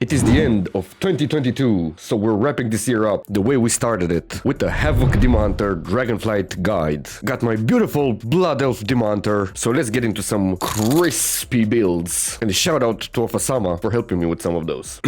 It is the end of 2022, so we're wrapping this year up the way we started it, with the Havoc Demon Hunter Dragonflight guide. Got my beautiful Blood Elf Demon Hunter, so let's get into some crispy builds. And a shout out to Ofasama for helping me with some of those.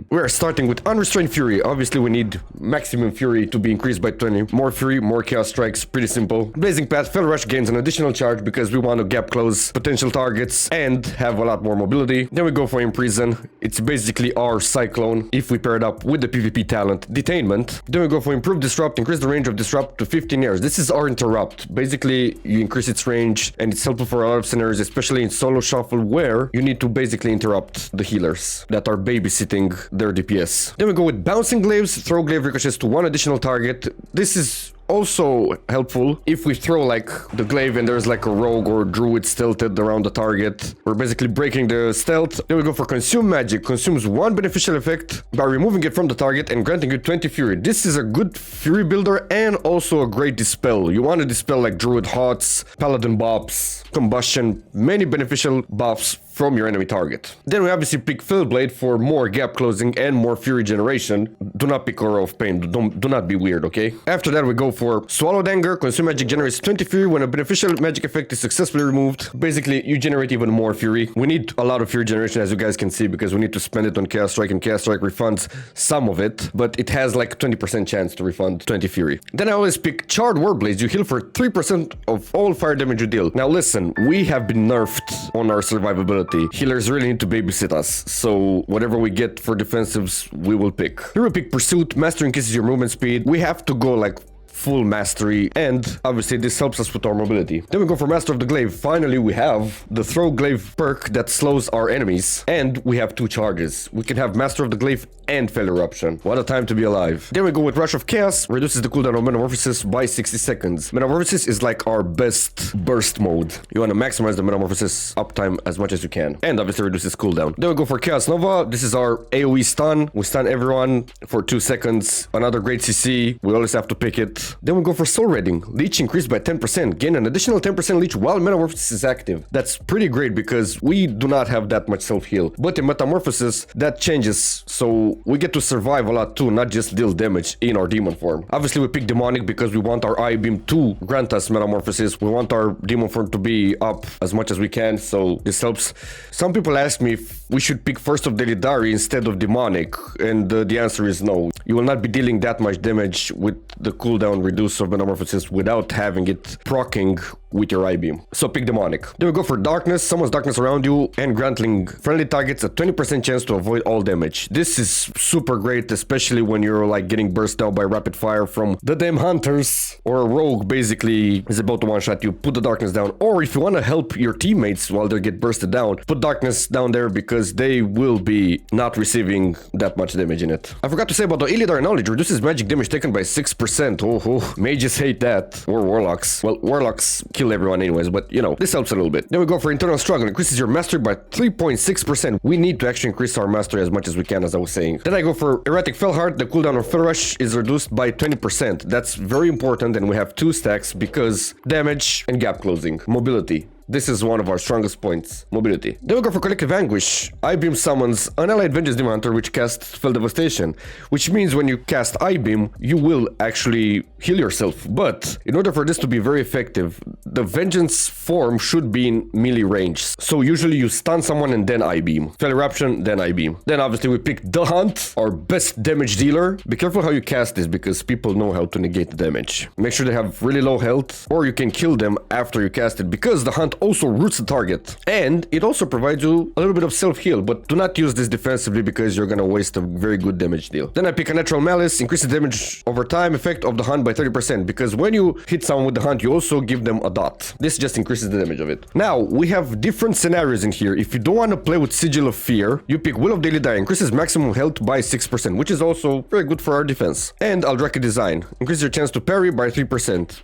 We're starting with Unrestrained Fury. Obviously we need maximum Fury to be increased by 20. More Fury, more Chaos Strikes, pretty simple. Blazing Path, Fell Rush gains an additional charge because we want to gap close potential targets and have a lot more mobility. Then we go for Imprison. It's basically our Cyclone if we pair it up with the PvP talent Detainment. Then we go for Improved Disrupt, increase the range of Disrupt to 15 years. This is our Interrupt. Basically, you increase its range and it's helpful for a lot of scenarios, especially in solo shuffle where you need to basically interrupt the healers that are babysitting their DPS. Then we go with Bouncing Glaives, throw glaive ricochets to one additional target. This is also helpful if we throw like the glaive and there's like a rogue or druid stealthed around the target. We're basically breaking the stealth. Then we go for Consume Magic. Consumes one beneficial effect by removing it from the target and granting you 20 fury. This is a good fury builder and also a great dispel. You want to dispel like druid hots, paladin bops, combustion, many beneficial buffs from your enemy target. Then we obviously pick Fellblade for more gap closing and more fury generation. Do not pick Aura of Pain. Do not be weird, okay? After that we go for Swallowed Anger. Consume Magic generates 20 fury when a beneficial magic effect is successfully removed. Basically, you generate even more fury. We need a lot of fury generation, as you guys can see, because we need to spend it on Chaos Strike, and Chaos Strike refunds some of it, but it has like 20% chance to refund 20 fury. Then I always pick Charred Warblades. You heal for 3% of all fire damage you deal. Now listen, we have been nerfed on our survivability. Healers really need to babysit us, so whatever we get for defensives, we will pick. Here we pick Pursuit. Master increases your movement speed. We have to go like full mastery, and obviously this helps us with our mobility. Then we go for Master of the Glaive. Finally, we have the Throw Glaive perk that slows our enemies, and we have two charges. We can have Master of the Glaive and Fell Eruption. What a time to be alive. Then we go with Rush of Chaos. Reduces the cooldown of Metamorphosis by 60 seconds. Metamorphosis is like our best burst mode. You want to maximize the Metamorphosis uptime as much as you can, and obviously reduces cooldown. Then we go for Chaos Nova. This is our AoE stun. We stun everyone for 2 seconds. Another great CC. We always have to pick it. Then we go for Soul Raiding. Leech increased by 10%. Gain an additional 10% leech while Metamorphosis is active. That's pretty great because we do not have that much self-heal. But in Metamorphosis, that changes. So we get to survive a lot too, not just deal damage in our demon form. Obviously, we pick Demonic because we want our Eye Beam to grant us Metamorphosis. We want our demon form to be up as much as we can, so this helps. Some people ask me if we should pick First of Delidari instead of Demonic, and the answer is no. You will not be dealing that much damage with the cooldown reduce of Metamorphosis without having it proccing with your Eye Beam. So pick Demonic. Then we go for Darkness. Summons darkness around you and granting friendly targets a 20% chance to avoid all damage. This is super great, especially when you're like getting burst down by rapid fire from the damn hunters, or a rogue basically is about to one-shot you. Put the Darkness down. Or if you want to help your teammates while they get bursted down, put Darkness down there because they will be not receiving that much damage in it. I forgot to say about the Illidar Knowledge. Reduces magic damage taken by 6%. Oh, mages hate that. Or warlocks. Well, warlocks kill everyone anyways, but you know, this helps a little bit. Then we go for Internal Struggle. Increases your mastery by 3.6%. We need to actually increase our mastery as much as we can, as I was saying. Then I go for Erratic Fellheart. The cooldown of Fell Rush is reduced by 20%. That's very important, and we have 2 stacks because damage and gap closing. Mobility. This is one of our strongest points, mobility. Then we go for Collective Anguish. Eye Beam summons an allied Vengeance Demon Hunter which casts Fell Devastation, which means when you cast Eye Beam, you will actually heal yourself. But in order for this to be very effective, the Vengeance form should be in melee range. So usually you stun someone and then Eye Beam. Fell Eruption, then Eye Beam. Then obviously we pick The Hunt, our best damage dealer. Be careful how you cast this because people know how to negate the damage. Make sure they have really low health, or you can kill them after you cast it because the Hunt also roots the target, and it also provides you a little bit of self-heal, but do not use this defensively because you're gonna waste a very good damage deal. Then I pick a Natural Malice. Increases damage over time effect of the Hunt by 30% because when you hit someone with the Hunt, you also give them a dot. This just increases the damage of it. Now we have different scenarios in here. If you don't want to play with Sigil of Fear, you pick Will of Daily Die. Increases maximum health by 6%, which is also very good for our defense. And Aldrake Design. Increases your chance to parry by 3%.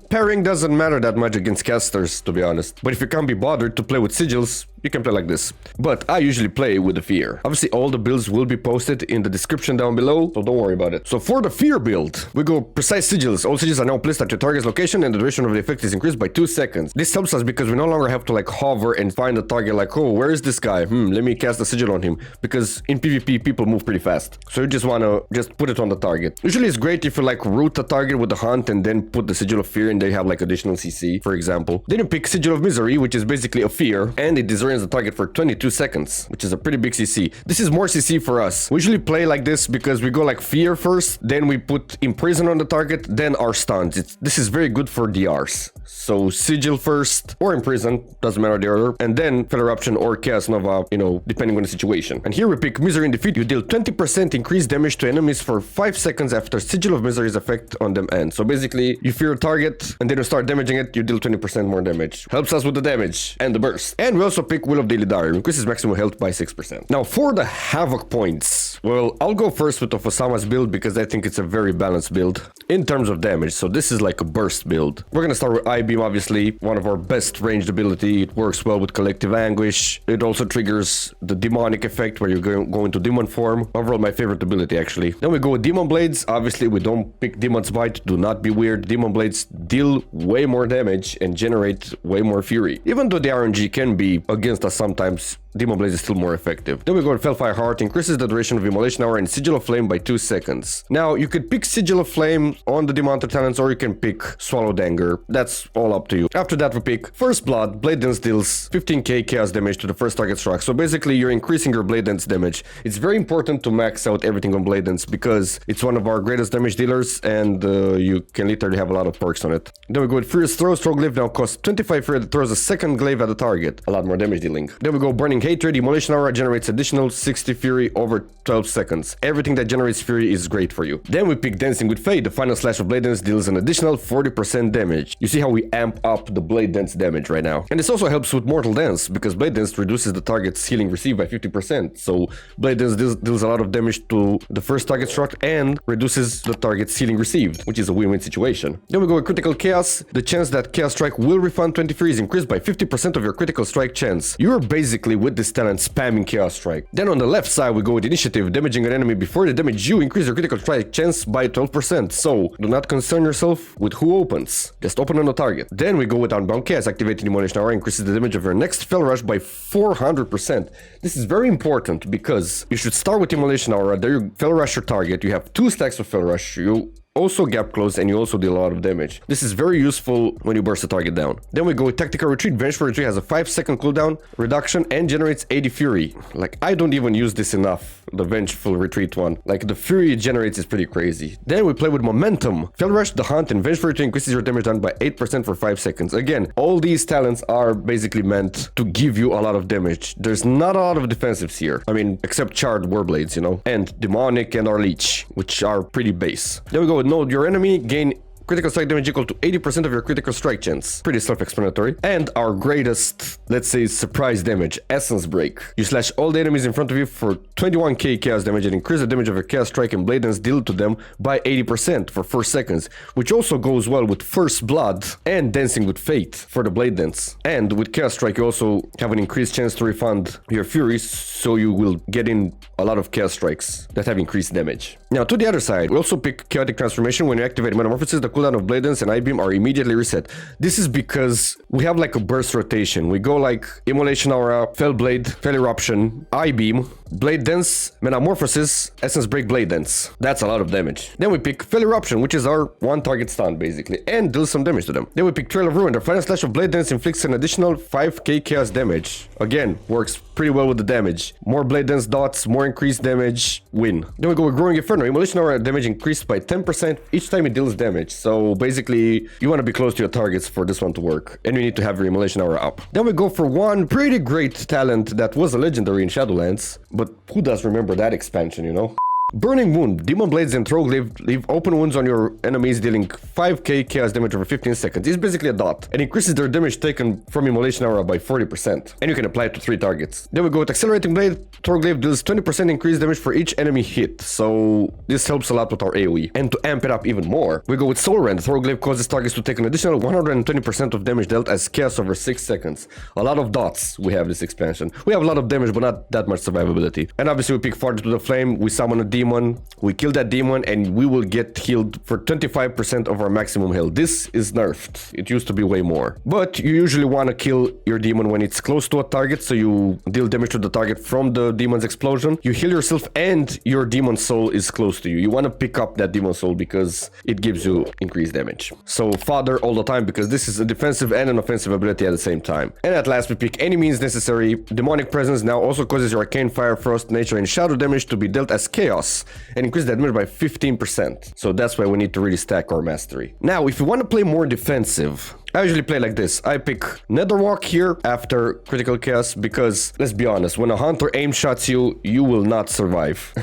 Parrying doesn't matter that much against casters, to be honest. But if you can't be bothered to play with sigils, you can play like this. But I usually play with the fear. Obviously, all the builds will be posted in the description down below, so don't worry about it. So for the fear build, we go precise sigils. All sigils are now placed at your target's location and the duration of the effect is increased by 2 seconds. This helps us because we no longer have to like hover and find the target like, oh, where is this guy? Let me cast a sigil on him. Because in PvP, people move pretty fast. So you just want to just put it on the target. Usually it's great if you like root the target with the hunt and then put the sigil of fear and they have like additional CC, for example. Then you pick sigil of misery, which is basically a fear, and it disorients the target for 22 seconds, which is a pretty big CC. This is more CC for us. We usually play like this because we go like fear first, then we put imprison on the target, then our stuns. This is very good for DRs. So sigil first or imprison, doesn't matter the order, and then Fell Eruption or Chaos Nova, you know, depending on the situation. And here we pick Misery in Defeat. You deal 20% increased damage to enemies for 5 seconds after Sigil of Misery's effect on them ends. So basically, you fear a target and then you start damaging it, you deal 20% more damage. Helps us with the damage and the burst. And we also pick Will of Daily Diary, increases maximum health by 6%. Now for the Havoc points, well, I'll go first with Osama's build because I think it's a very balanced build in terms of damage. So this is like a burst build. We're gonna start with I-Beam, obviously, one of our best ranged ability. It works well with Collective Anguish. It also triggers the demonic effect where you go into demon form. Overall, my favorite ability, actually. Then we go with Demon Blades. Obviously, we don't pick Demon's Bite. Do not be weird. Demon Blades deal way more damage and generate way more fury. Even though the RNG can be against us sometimes, Demon Blaze is still more effective. Then we go to Fellfire Heart, increases the duration of Immolation Hour and Sigil of Flame by 2 seconds. Now, you could pick Sigil of Flame on the Demonter talents, or you can pick Swallowed Anger. That's all up to you. After that, we pick First Blood. Blade Dance deals 15k chaos damage to the first target struck. So basically, you're increasing your Blade Dance damage. It's very important to max out everything on Blade Dance because it's one of our greatest damage dealers and you can literally have a lot of perks on it. Then we go with Furious Throw. Stroke Glaive now costs 25 fury that throws a second glaive at the target. A lot more damage dealing. Then we go Burning Hatred. Immolation Aura generates additional 60 fury over 12 seconds. Everything that generates fury is great for you. Then we pick Dancing with Fate. The final slash of Blade Dance deals an additional 40% damage. You see how we amp up the Blade Dance damage right now. And this also helps with Mortal Dance because Blade Dance reduces the target's healing received by 50%. So Blade Dance deals a lot of damage to the first target struck and reduces the target's healing received, which is a win-win situation. Then we go with Critical Chaos. The chance that Chaos Strike will refund 20 fury is increased by 50% of your critical strike chance. You're basically with this talent spamming Chaos Strike. Then on the left side we go with Initiative. Damaging an enemy before they damage you increase your critical strike chance by 12%. So do not concern yourself with who opens. Just open on the target. Then we go with Unbound Chaos. Activating Immolation Aura increases the damage of your next Fell Rush by 400%. This is very important because you should start with Immolation Aura. There you Fell Rush your target. You have 2 stacks of Fell Rush. You also gap close and you also deal a lot of damage. This is very useful when you burst the target down. Then we go with Tactical Retreat. Vengeful Retreat has a 5-second cooldown reduction and generates 80 fury. Like, I don't even use this enough, the Vengeful Retreat one. Like, the fury it generates is pretty crazy. Then we play with Momentum. Fell Rush, the Hunt, and Vengeful Retreat increases your damage done by 8% for 5 seconds. Again, all these talents are basically meant to give you a lot of damage. There's not a lot of defensives here. I mean, except Charred Warblades, you know, and Demonic and our Leech, which are pretty base. Then we go with Node Your Enemy, gain critical strike damage equal to 80% of your critical strike chance. Pretty self-explanatory. And our greatest, let's say, surprise damage, Essence Break. You slash all the enemies in front of you for 21k chaos damage and increase the damage of your chaos strike and blade dance deal to them by 80% for 4 seconds, which also goes well with First Blood and Dancing with Fate for the blade dance. And with chaos strike, you also have an increased chance to refund your furies, so you will get in a lot of chaos strikes that have increased damage. Now, to the other side, we also pick Chaotic Transformation. When you activate Metamorphosis, the cooldown of Blade Dance and I-Beam are immediately reset. This is because we have like a burst rotation. We go like Immolation Aura, Fell Blade, Fell Eruption, I-Beam, Blade Dance, Metamorphosis, Essence Break, Blade Dance. That's a lot of damage. Then we pick Fell Eruption, which is our one target stun basically, and deals some damage to them. Then we pick Trail of Ruin. The final slash of Blade Dance inflicts an additional 5k chaos damage. Again, works pretty well with the damage. More Blade Dance dots, more increased damage, win. Then we go with Growing Inferno. Immolation Aura damage increased by 10% each time it deals damage. So basically, you want to be close to your targets for this one to work. And you need to have your Immolation Aura up. Then we go for one pretty great talent that was a legendary in Shadowlands. But who does remember that expansion, you know? Burning Wound. Demon Blades and Throglaive leave open wounds on your enemies, dealing 5k chaos damage over 15 seconds. It's basically a dot, and increases their damage taken from Immolation Aura by 40%. And you can apply it to 3 targets. Then we go with Accelerating Blade. Throglaive deals 20% increased damage for each enemy hit, so this helps a lot with our AoE. And to amp it up even more, we go with Soul Rend. Throglaive causes targets to take an additional 120% of damage dealt as chaos over 6 seconds. A lot of dots we have this expansion. We have a lot of damage, but not that much survivability. And obviously we pick Farther to the Flame, we summon a demon, we kill that demon, and we will get healed for 25% of our maximum health. This is nerfed. It used to be way more. But you usually want to kill your demon when it's close to a target, so you deal damage to the target from the demon's explosion. You heal yourself and your demon soul is close to you. You want to pick up that demon soul because it gives you increased damage. So Father all the time, because this is a defensive and an offensive ability at the same time. And at last we pick Any Means Necessary. Demonic Presence now also causes your Arcane Fire, Frost, Nature, and Shadow damage to be dealt as chaos and increase that damage by 15%. So that's why we need to really stack our mastery. Now, if you want to play more defensive, I usually play like this. I pick Netherwalk here after Critical Chaos because, let's be honest, when a hunter aim shots you, you will not survive.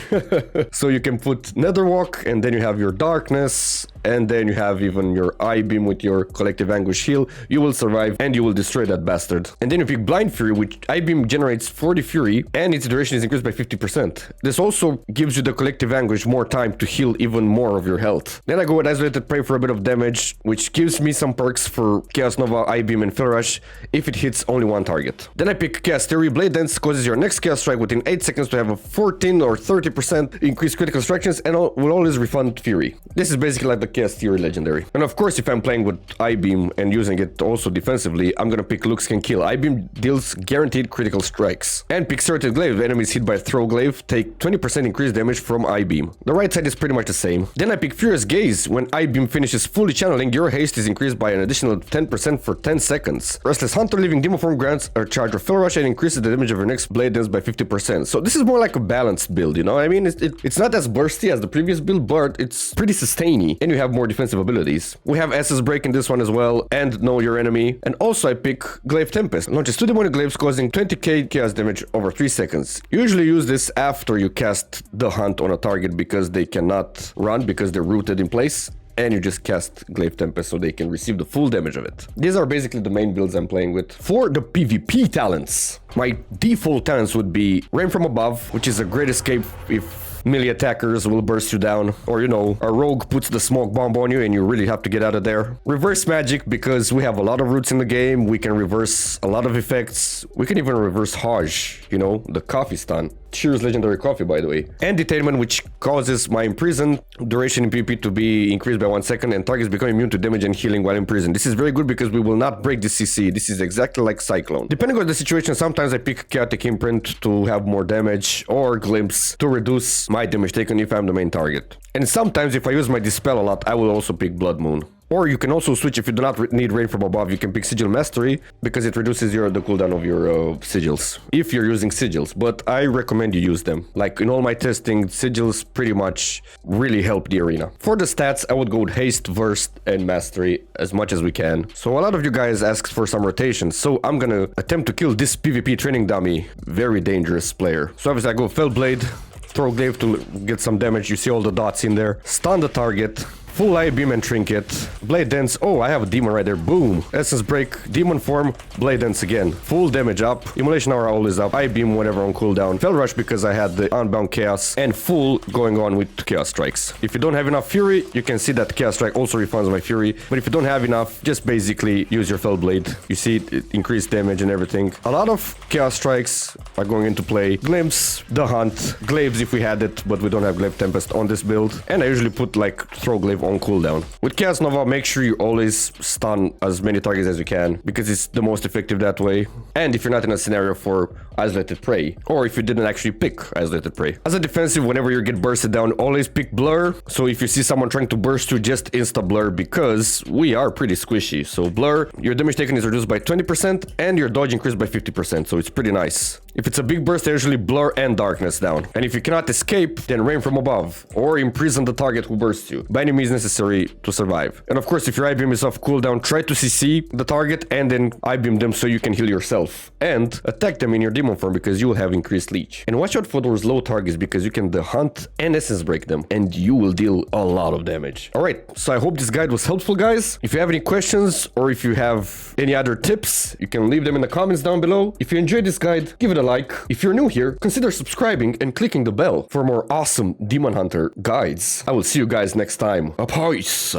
So you can put Netherwalk, and then you have your Darkness, and then you have even your I-Beam with your Collective Anguish heal. You will survive, and you will destroy that bastard. And then you pick Blind Fury, which I-Beam generates 40 Fury, and its duration is increased by 50%. This also gives you the Collective Anguish more time to heal even more of your health. Then I go with Isolated Prey for a bit of damage, which gives me some perks for Chaos Nova, I-Beam, and Fill Rush if it hits only one target. Then I pick Chaos Theory. Blade Dance causes your next Chaos Strike within 8 seconds to have a 14 or 30% increased critical strikes and will always refund Fury. This is basically like the Chaos Theory legendary. And of course, if I'm playing with I-Beam and using it also defensively, I'm gonna pick Looks Can Kill. I-Beam deals guaranteed critical strikes. And pick Serrated Glaive. Enemies hit by Throglaive take 20% increased damage from I-Beam. The right side is pretty much the same. Then I pick Furious Gaze. When I-Beam finishes fully channeling, your haste is increased by an additional 10% for 10 seconds. Restless Hunter leaving Demon Form grants a charge of Fill Rush and increases the damage of your next Blade Dance by 50%. So this is more like a balanced build, you know? I mean, it's not as bursty as the previous build, but it's pretty sustainy, and you have more defensive abilities. We have Essence Break in this one as well, and Know Your Enemy. And also I pick Glaive Tempest. Launches 2 demonic glaives causing 20k chaos damage over 3 seconds. You usually use this after you cast the hunt on a target because they cannot run because they're rooted in place. And you just cast Glaive Tempest so they can receive the full damage of it. These are basically the main builds I'm playing with. For the PvP talents, my default talents would be Rain from Above, which is a great escape if melee attackers will burst you down, or you know, a rogue puts the smoke bomb on you and you really have to get out of there. Reverse Magic, because we have a lot of roots in the game, we can reverse a lot of effects. We can even reverse Hajj, you know, the coffee stun. Cheers legendary coffee, by the way. And Detainment, which causes my imprisoned duration in PvP to be increased by 1 second and targets become immune to damage and healing while imprisoned. This is very good because we will not break the CC. This is exactly like Cyclone. Depending on the situation, sometimes I pick Chaotic Imprint to have more damage, or Glimpse to reduce my damage taken if I'm the main target. And sometimes if I use my Dispel a lot, I will also pick Blood Moon. Or you can also switch if you do not need Rain from Above. You can pick Sigil Mastery because it reduces the cooldown of your sigils if you're using sigils. But I recommend you use them. Like in all my testing, sigils pretty much really help the arena. For the stats, I would go with Haste, Verse, and Mastery as much as we can. So a lot of you guys asked for some rotations. So I'm gonna attempt to kill this PvP training dummy. Very dangerous player. So obviously I go Fell Blade, throw Glaive to get some damage. You see all the dots in there. Stun the target. Full I-Beam and Trinket. Blade Dance. Oh, I have a demon right there. Boom. Essence Break. Demon Form. Blade Dance again. Full damage up. Immolation Aura always up. I-Beam whenever on cooldown. Fell Rush because I had the Unbound Chaos. And full going on with Chaos Strikes. If you don't have enough Fury, you can see that Chaos Strike also refunds my Fury. But if you don't have enough, just basically use your Fell Blade. You see it increased damage and everything. A lot of Chaos Strikes are going into play. Glimpse, the Hunt, Glaives if we had it, but we don't have Glaive Tempest on this build. And I usually put like Throw Glaive on cooldown. With Chaos Nova, make sure you always stun as many targets as you can, because it's the most effective that way. And if you're not in a scenario for Isolated Prey, or if you didn't actually pick Isolated Prey. As a defensive, whenever you get bursted down, always pick Blur. So if you see someone trying to burst you, just insta-blur, because we are pretty squishy. So Blur, your damage taken is reduced by 20% and your dodge increased by 50%, so it's pretty nice. If it's a big burst, I usually Blur and Darkness down. And if you cannot escape, then Rain from Above, or imprison the target who bursts you. By any means necessary to survive. And of course, if your I-beam is off cooldown, try to CC the target and then I-beam them so you can heal yourself. And attack them in your demon form because you will have increased leech. And watch out for those low targets because you can hunt and essence break them and you will deal a lot of damage. Alright, so I hope this guide was helpful, guys. If you have any questions or if you have any other tips, you can leave them in the comments down below. If you enjoyed this guide, give it a like. If you're new here, consider subscribing and clicking the bell for more awesome Demon Hunter guides. I will see you guys next time. Peace.